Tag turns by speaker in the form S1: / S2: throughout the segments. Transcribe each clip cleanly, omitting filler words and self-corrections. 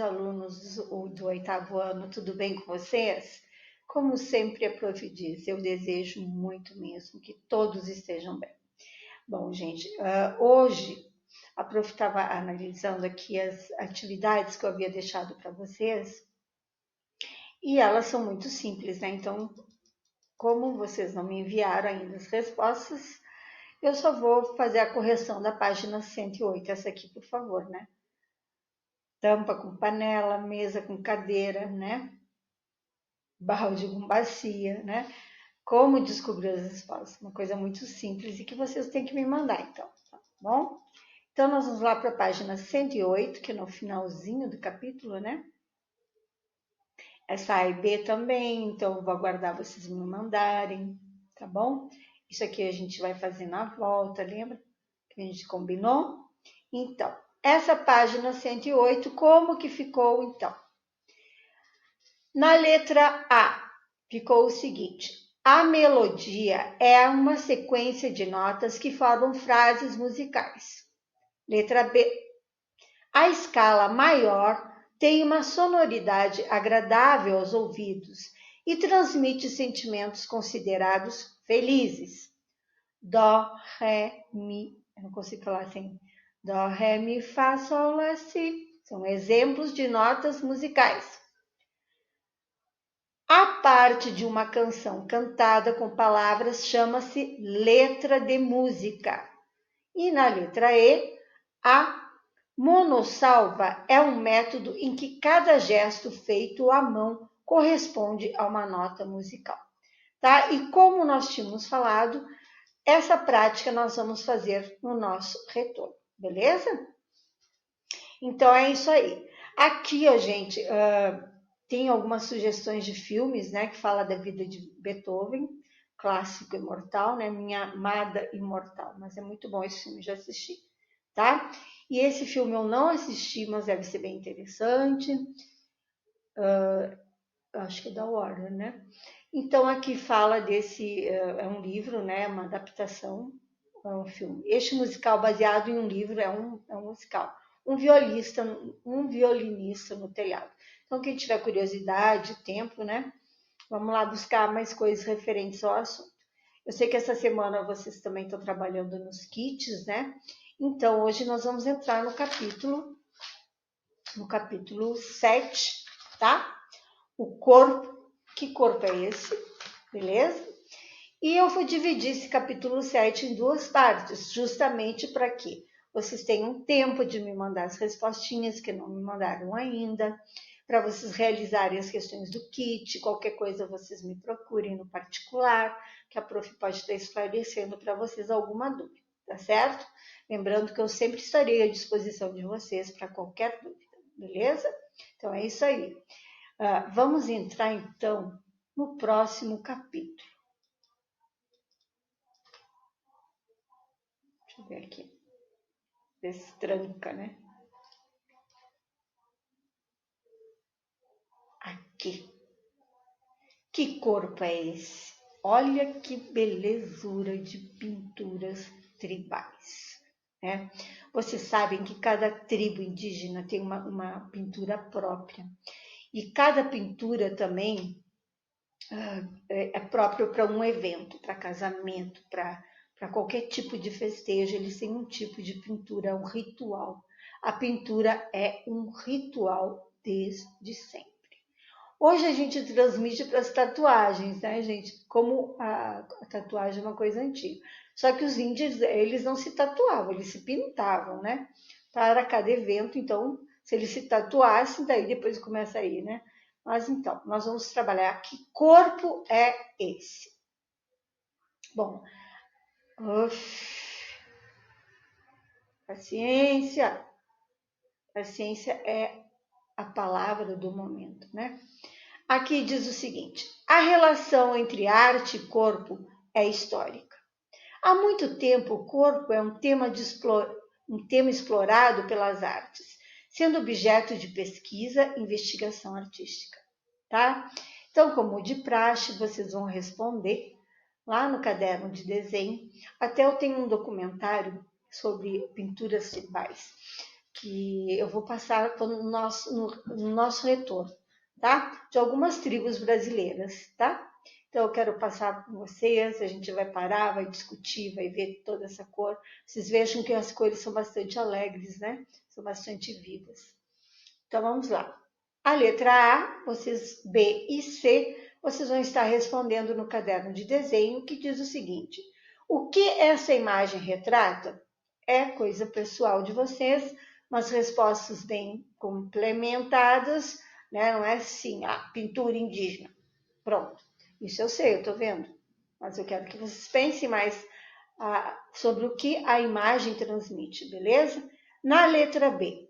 S1: meus alunos do 8º ano, tudo bem com vocês? Como sempre a Prof diz, eu desejo muito mesmo que todos estejam bem. Bom, gente, hoje a Prof estava analisando aqui as atividades que eu havia deixado para vocês e elas são muito simples, né? Então, como vocês não me enviaram ainda as respostas, eu só vou fazer a correção da página 108, essa aqui, por favor, né? Tampa com panela, mesa com cadeira, né? Balde com bacia, né? Como descobrir as respostas? Uma coisa muito simples e que vocês têm que me mandar, então, tá bom? Então, nós vamos lá para a página 108, que é no finalzinho do capítulo, né? Essa A e B também, então eu vou aguardar vocês me mandarem, tá bom? Isso aqui a gente vai fazer na volta, lembra? Que a gente combinou? Então, essa página 108, como que ficou, então? Na letra A, ficou o seguinte: a melodia é uma sequência de notas que formam frases musicais. Letra B, a escala maior tem uma sonoridade agradável aos ouvidos e transmite sentimentos considerados felizes. Dó, ré, mi, eu não consigo falar assim. Dó, ré, mi, fá, sol, lá, si. São exemplos de notas musicais. A parte de uma canção cantada com palavras chama-se letra de música. E na letra E, a monossalva é um método em que cada gesto feito à mão corresponde a uma nota musical. Tá? E como nós tínhamos falado, essa prática nós vamos fazer no nosso retorno, beleza? Então é isso aí. Aqui, a gente, tem algumas sugestões de filmes, né, que fala da vida de Beethoven, clássico imortal, né, Minha Amada Imortal, mas é muito bom esse filme, já assisti, tá? E esse filme eu não assisti, mas deve ser bem interessante, acho que é da Warner, né? Então aqui fala desse, é um livro, né, uma adaptação, é um filme. Este musical baseado em um livro é um musical. Um violinista no telhado. Então, quem tiver curiosidade, tempo, né? Vamos lá buscar mais coisas referentes ao assunto. Eu sei que essa semana vocês também estão trabalhando nos kits, né? Então, hoje nós vamos entrar no capítulo 7, tá? O corpo. Que corpo é esse? Beleza? E eu vou dividir esse capítulo 7 em duas partes, justamente para que vocês tenham tempo de me mandar as respostinhas que não me mandaram ainda, para vocês realizarem as questões do kit, qualquer coisa vocês me procurem no particular, que a prof pode estar esclarecendo para vocês alguma dúvida, tá certo? Lembrando que eu sempre estarei à disposição de vocês para qualquer dúvida, beleza? Então é isso aí. Vamos entrar então no próximo capítulo. Deixa eu ver aqui. Destranca, né? Aqui. Que corpo é esse? Olha que belezura de pinturas tribais, né? Vocês sabem que cada tribo indígena tem uma pintura própria. E cada pintura também é própria para um evento, para casamento, para qualquer tipo de festejo. Eles têm um tipo de pintura, um ritual. A pintura é um ritual desde sempre. Hoje a gente transmite para as tatuagens, né, gente? Como a tatuagem é uma coisa antiga. Só que os índios, eles não se tatuavam, eles se pintavam, né? Para cada evento, então, se eles se tatuassem, daí depois começa aí, né? Mas então, nós vamos trabalhar que corpo é esse. Bom, paciência. Paciência é a palavra do momento, né? Aqui diz o seguinte: a relação entre arte e corpo é histórica. Há muito tempo, o corpo é um tema explorado pelas artes, sendo objeto de pesquisa e investigação artística. Tá? Então, como de praxe, vocês vão responder lá no caderno de desenho. Até eu tenho um documentário sobre pinturas tribais, que eu vou passar no nosso retorno, tá? De algumas tribos brasileiras, tá? Então eu quero passar com vocês, a gente vai parar, vai discutir, vai ver toda essa cor. Vocês vejam que as cores são bastante alegres, né? São bastante vivas. Então vamos lá. A letra A, vocês B e C, vocês vão estar respondendo no caderno de desenho, que diz o seguinte: o que essa imagem retrata? É coisa pessoal de vocês, mas respostas bem complementadas, né? Não é assim, pintura indígena. Pronto, isso eu sei, eu estou vendo. Mas eu quero que vocês pensem mais sobre o que a imagem transmite, beleza? Na letra B,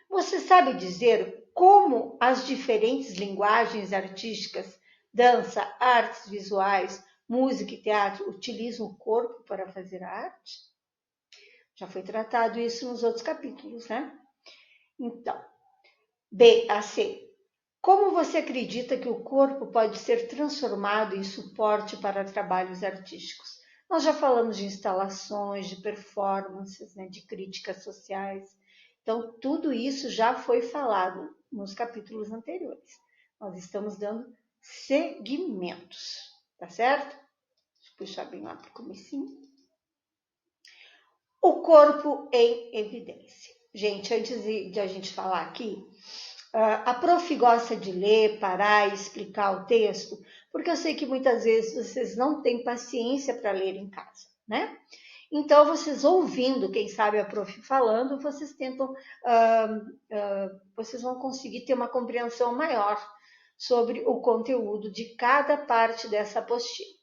S1: você sabe dizer como as diferentes linguagens artísticas, dança, artes visuais, música e teatro utilizam o corpo para fazer a arte? Já foi tratado isso nos outros capítulos, né? Então, B a C. Como você acredita que o corpo pode ser transformado em suporte para trabalhos artísticos? Nós já falamos de instalações, de performances, né, de críticas sociais. Então, tudo isso já foi falado nos capítulos anteriores. Nós estamos dando segmentos, tá certo? Deixa eu puxar bem lá para o comecinho. O corpo em evidência. Gente, antes de a gente falar aqui, a prof gosta de ler, parar e explicar o texto, porque eu sei que muitas vezes vocês não têm paciência para ler em casa, né? Então, vocês ouvindo, quem sabe a prof falando, vocês tentam, vocês vão conseguir ter uma compreensão maior sobre o conteúdo de cada parte dessa apostila.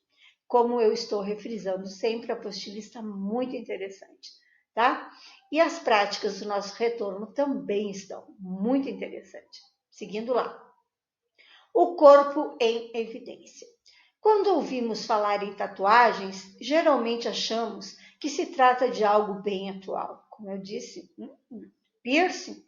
S1: Como eu estou refrisando sempre, a apostila está muito interessante, tá? E as práticas do nosso retorno também estão muito interessantes. Seguindo lá. O corpo em evidência. Quando ouvimos falar em tatuagens, geralmente achamos que se trata de algo bem atual. Como eu disse, piercing,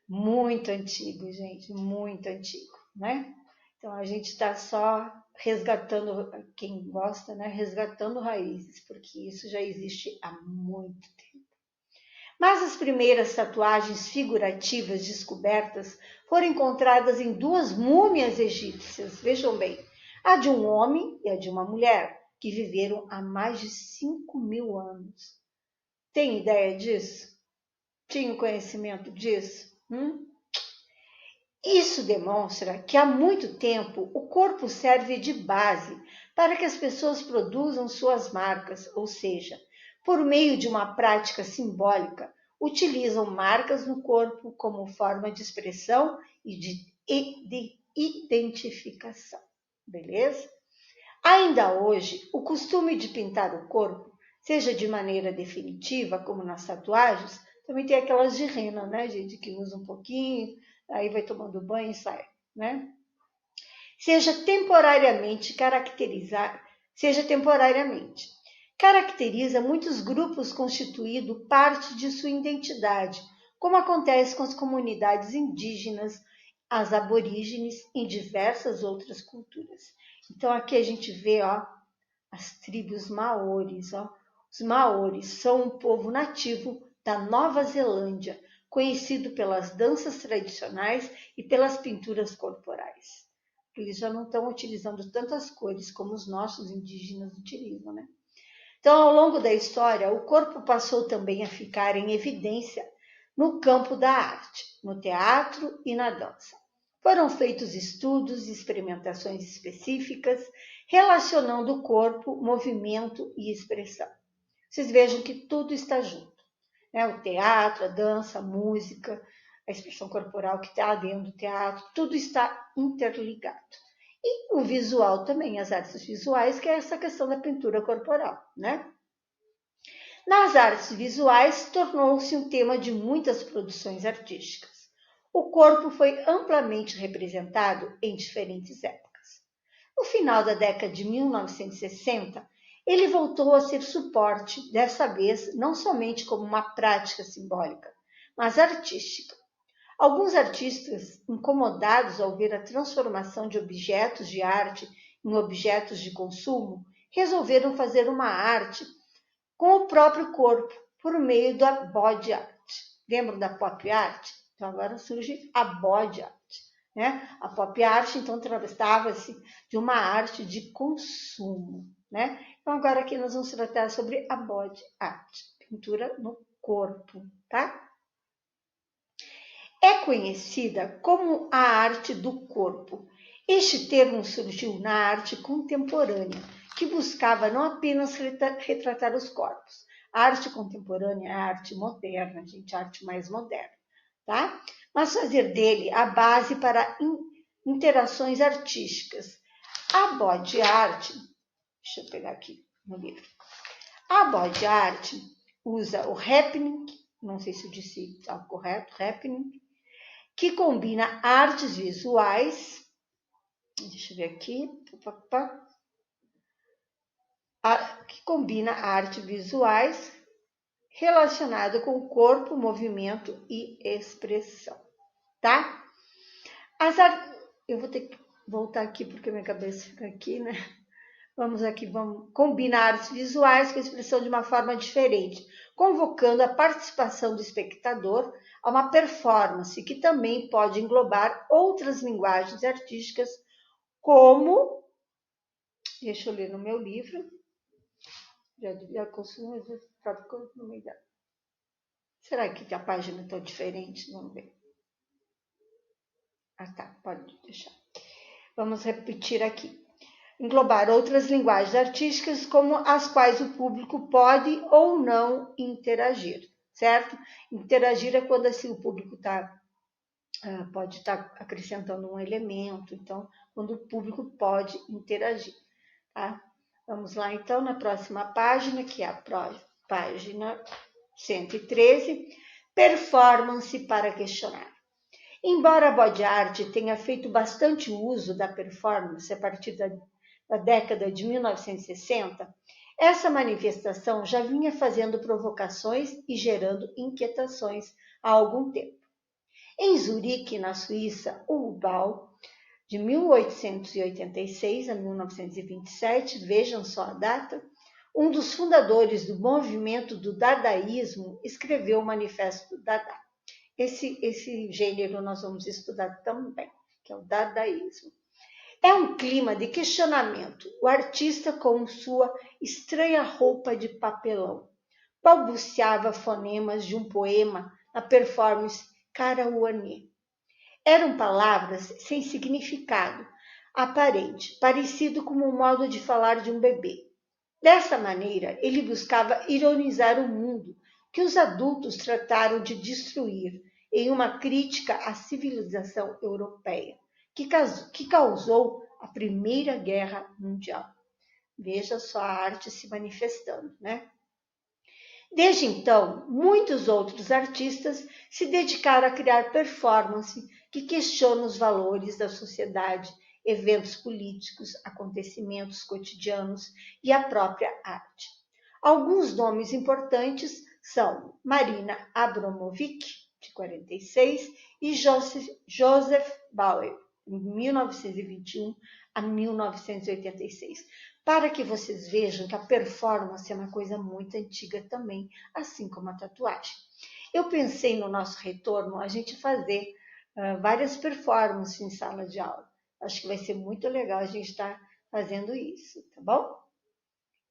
S1: muito antigo, gente, muito antigo, né? Então a gente está só resgatando, quem gosta, né? Resgatando raízes, porque isso já existe há muito tempo. Mas as primeiras tatuagens figurativas descobertas foram encontradas em duas múmias egípcias, vejam bem, a de um homem e a de uma mulher, que viveram há mais de 5.000 anos. Tem ideia disso? Tinha conhecimento disso? Isso demonstra que há muito tempo o corpo serve de base para que as pessoas produzam suas marcas, ou seja, por meio de uma prática simbólica, utilizam marcas no corpo como forma de expressão e de identificação. Beleza? Ainda hoje, o costume de pintar o corpo, seja de maneira definitiva, como nas tatuagens, também tem aquelas de rena, né, gente, que usa um pouquinho, aí vai tomando banho e sai, né? Seja temporariamente. Caracteriza muitos grupos constituindo parte de sua identidade, como acontece com as comunidades indígenas, as aborígenes em diversas outras culturas. Então aqui a gente vê, as tribos maoris, Os maoris são um povo nativo da Nova Zelândia, conhecido pelas danças tradicionais e pelas pinturas corporais. Eles já não estão utilizando tantas cores como os nossos indígenas utilizam, né? Então, ao longo da história, o corpo passou também a ficar em evidência no campo da arte, no teatro e na dança. Foram feitos estudos e experimentações específicas relacionando o corpo, movimento e expressão. Vocês vejam que tudo está junto, né? O teatro, a dança, a música, a expressão corporal que está dentro do teatro, tudo está interligado. E o visual também, as artes visuais, que é essa questão da pintura corporal, né? Nas artes visuais, tornou-se um tema de muitas produções artísticas. O corpo foi amplamente representado em diferentes épocas. No final da década de 1960, ele voltou a ser suporte, dessa vez não somente como uma prática simbólica, mas artística. Alguns artistas, incomodados ao ver a transformação de objetos de arte em objetos de consumo, resolveram fazer uma arte com o próprio corpo, por meio da body art. Lembram da pop art? Então agora surge a body art. Né? A pop art, então, tratava-se de uma arte de consumo. Né? Então agora aqui nós vamos tratar sobre a body art, pintura no corpo. Tá? É conhecida como a arte do corpo. Este termo surgiu na arte contemporânea, que buscava não apenas retratar os corpos. A arte contemporânea é a arte moderna, gente, a arte mais moderna, tá? Mas fazer dele a base para interações artísticas. A body art, deixa eu pegar aqui no livro. A body art usa o happening, não sei se eu disse está correto, happening, que combina artes visuais, deixa eu ver aqui, que combina artes visuais relacionada com o corpo, movimento e expressão, tá? Eu vou ter que voltar aqui porque minha cabeça fica aqui, né? Vamos combinar artes visuais com a expressão de uma forma diferente, convocando a participação do espectador a uma performance que também pode englobar outras linguagens artísticas, como, deixa eu ler no meu livro, já consumo o próprio nome dela. Será que a página está diferente? Vamos ver. Ah, tá, pode deixar. Vamos repetir aqui. Englobar outras linguagens artísticas como as quais o público pode ou não interagir, certo? Interagir é quando assim, o público pode estar acrescentando um elemento, então, quando o público pode interagir, tá? Vamos lá, então, na próxima página, que é a página 113, performance para questionar. Embora a body art tenha feito bastante uso da performance a partir da década de 1960, essa manifestação já vinha fazendo provocações e gerando inquietações há algum tempo. Em Zurique, na Suíça, o Ubal, de 1886 a 1927, vejam só a data, um dos fundadores do movimento do dadaísmo escreveu o Manifesto do Dada. Esse gênero nós vamos estudar também, que é o dadaísmo. É um clima de questionamento. O artista, com sua estranha roupa de papelão, balbuciava fonemas de um poema na performance Carauanê. Eram palavras sem significado aparente, parecido com o modo de falar de um bebê. Dessa maneira, ele buscava ironizar o mundo que os adultos trataram de destruir em uma crítica à civilização europeia, que causou a Primeira Guerra Mundial. Veja só a arte se manifestando, né? Desde então, muitos outros artistas se dedicaram a criar performance que questionam os valores da sociedade, eventos políticos, acontecimentos cotidianos e a própria arte. Alguns nomes importantes são Marina Abramovic, de 46, e Joseph Bauer, de 1921 a 1986. Para que vocês vejam que a performance é uma coisa muito antiga também, assim como a tatuagem. Eu pensei no nosso retorno a gente fazer várias performances em sala de aula. Acho que vai ser muito legal a gente estar fazendo isso, tá bom?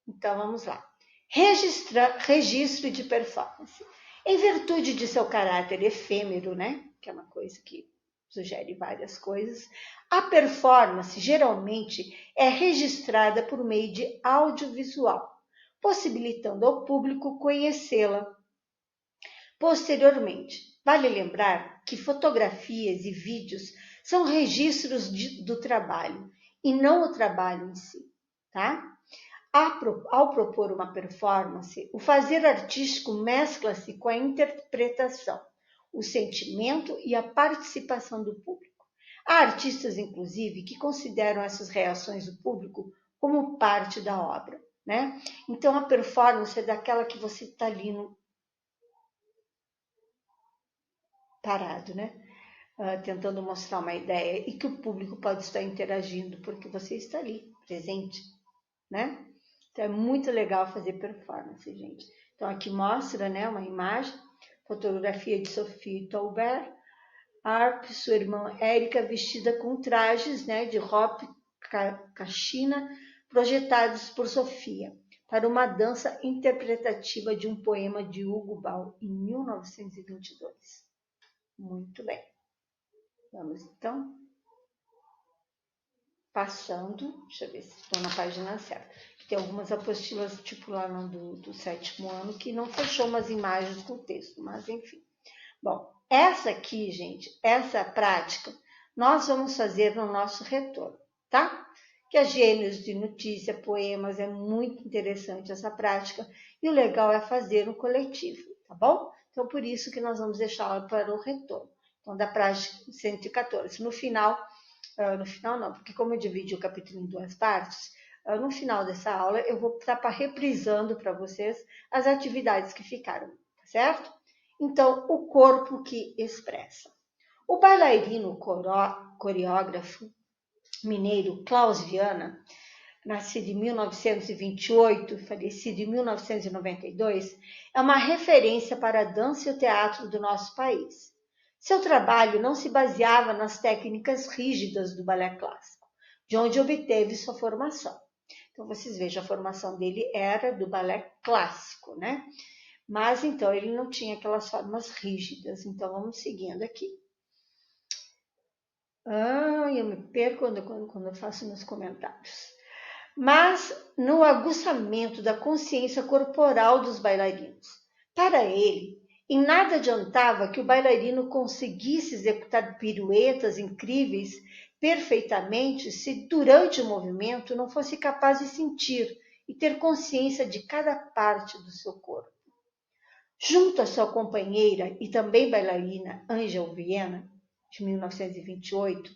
S1: Então vamos lá. Registro de performance. Em virtude de seu caráter efêmero, né? Que é uma coisa que sugere várias coisas, a performance geralmente é registrada por meio de audiovisual, possibilitando ao público conhecê-la posteriormente. Vale lembrar que fotografias e vídeos são registros do trabalho e não o trabalho em si, tá? Ao propor uma performance, o fazer artístico mescla-se com a interpretação, o sentimento e a participação do público. Há artistas, inclusive, que consideram essas reações do público como parte da obra, né? Então, a performance é daquela que você está ali parado, né? Tentando mostrar uma ideia e que o público pode estar interagindo porque você está ali, presente, né? Então, é muito legal fazer performance, gente. Então, aqui mostra, né, uma imagem, fotografia de Sophie Taubert, Arp, sua irmã Érica, vestida com trajes, né, de roupa caxina, projetados por Sofia, para uma dança interpretativa de um poema de Hugo Ball, em 1922. Muito bem. Vamos, então, passando, deixa eu ver se estou na página certa. Tem algumas apostilas, tipo lá do sétimo ano, que não fechou umas imagens com o texto, mas enfim. Bom, essa aqui, gente, essa prática, nós vamos fazer no nosso retorno, tá? Que é gêneros de notícia, poemas, é muito interessante essa prática, e o legal é fazer no coletivo, tá bom? Então, por isso que nós vamos deixá-la para o retorno. Então, da prática 114. No final não, porque como eu dividi o capítulo em duas partes, no final dessa aula eu vou estar reprisando para vocês as atividades que ficaram, tá certo? Então, o corpo que expressa. O bailarino coreógrafo mineiro Klaus Viana, nascido em 1928, falecido em 1992, é uma referência para a dança e o teatro do nosso país. Seu trabalho não se baseava nas técnicas rígidas do balé clássico, de onde obteve sua formação. Então, vocês vejam, a formação dele era do balé clássico, né? Mas, então, ele não tinha aquelas formas rígidas. Então, vamos seguindo aqui. Eu me perco quando eu faço meus comentários. Mas no aguçamento da consciência corporal dos bailarinos. Para ele, em nada adiantava que o bailarino conseguisse executar piruetas incríveis perfeitamente se durante o movimento não fosse capaz de sentir e ter consciência de cada parte do seu corpo. Junto à sua companheira e também bailarina Angel Viana, de 1928,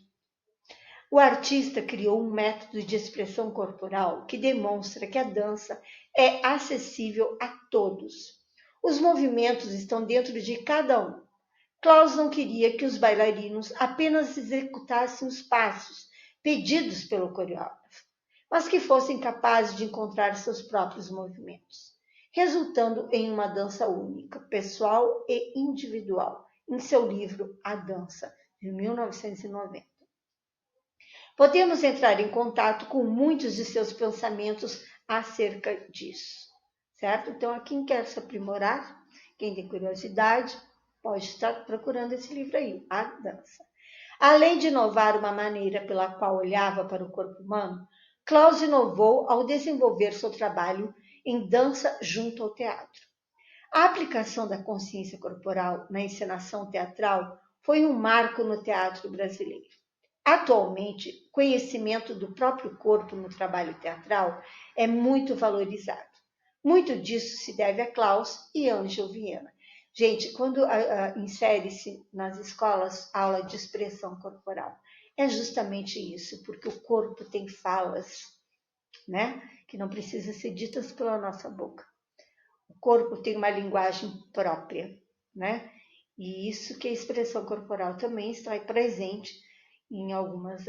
S1: o artista criou um método de expressão corporal que demonstra que a dança é acessível a todos. Os movimentos estão dentro de cada um. Klaus não queria que os bailarinos apenas executassem os passos pedidos pelo coreógrafo, mas que fossem capazes de encontrar seus próprios movimentos, resultando em uma dança única, pessoal e individual, em seu livro A Dança, de 1990. Podemos entrar em contato com muitos de seus pensamentos acerca disso, certo? Então, quem quer se aprimorar, quem tem curiosidade, pode estar procurando esse livro aí, A Dança. Além de inovar uma maneira pela qual olhava para o corpo humano, Klaus inovou ao desenvolver seu trabalho em dança junto ao teatro. A aplicação da consciência corporal na encenação teatral foi um marco no teatro brasileiro. Atualmente, o conhecimento do próprio corpo no trabalho teatral é muito valorizado. Muito disso se deve a Klaus e Angel Viana. Gente, quando insere-se nas escolas aula de expressão corporal, é justamente isso, porque o corpo tem falas, né, que não precisam ser ditas pela nossa boca. O corpo tem uma linguagem própria, né? E isso que a expressão corporal também está presente em algumas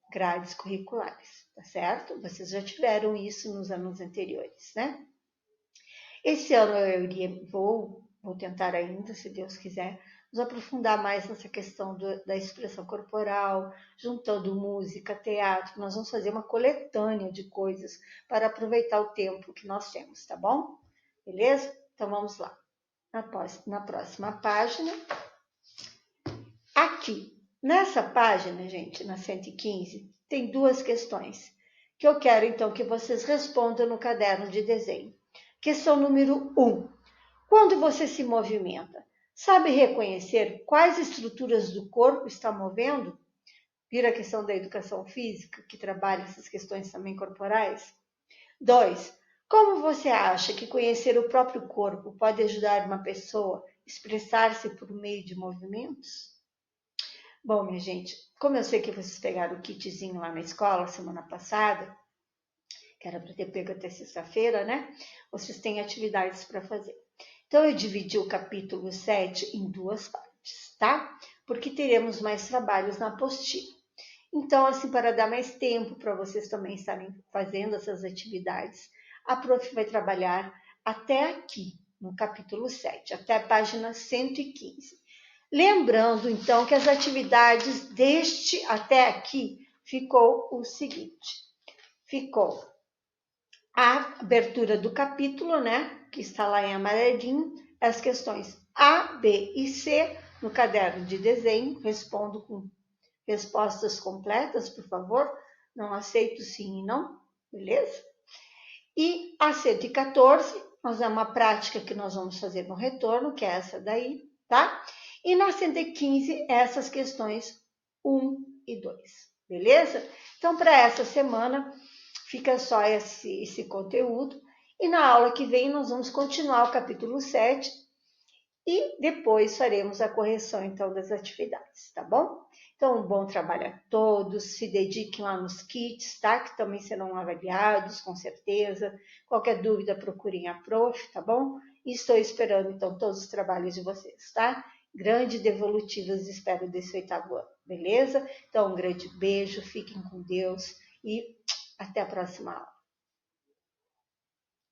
S1: grades curriculares, tá certo? Vocês já tiveram isso nos anos anteriores, né? Esse ano vou tentar ainda, se Deus quiser, nos aprofundar mais nessa questão da expressão corporal, juntando música, teatro. Nós vamos fazer uma coletânea de coisas para aproveitar o tempo que nós temos, tá bom? Beleza? Então vamos lá. Na próxima página, aqui. Nessa página, gente, na 115, tem duas questões que eu quero, então, que vocês respondam no caderno de desenho. Questão número 1. Quando você se movimenta, sabe reconhecer quais estruturas do corpo está movendo? Vira a questão da educação física, que trabalha essas questões também corporais. 2. Como você acha que conhecer o próprio corpo pode ajudar uma pessoa a expressar-se por meio de movimentos? Bom, minha gente, como eu sei que vocês pegaram o kitzinho lá na escola semana passada, que era para ter pego até sexta-feira, né? Vocês têm atividades para fazer. Então, eu dividi o capítulo 7 em duas partes, tá? Porque teremos mais trabalhos na apostila. Então, assim, para dar mais tempo para vocês também estarem fazendo essas atividades, a prof vai trabalhar até aqui, no capítulo 7, até a página 115. Lembrando, então, que as atividades deste até aqui ficou o seguinte. Ficou a abertura do capítulo, né, que está lá em amarelinho, as questões A, B e C no caderno de desenho. Respondo com respostas completas, por favor. Não aceito sim e não, beleza? E a 114, nós é uma prática que nós vamos fazer no retorno, que é essa daí, tá? E na 115, essas questões 1 e 2, beleza? Então, para essa semana, fica só esse conteúdo. E na aula que vem, nós vamos continuar o capítulo 7 e depois faremos a correção, então, das atividades, tá bom? Então, um bom trabalho a todos, se dediquem lá nos kits, tá? Que também serão avaliados, com certeza. Qualquer dúvida, procurem a prof, tá bom? E estou esperando, então, todos os trabalhos de vocês, tá? Grande devolutivas espero desse 8º ano, beleza? Então, um grande beijo, fiquem com Deus e até a próxima aula.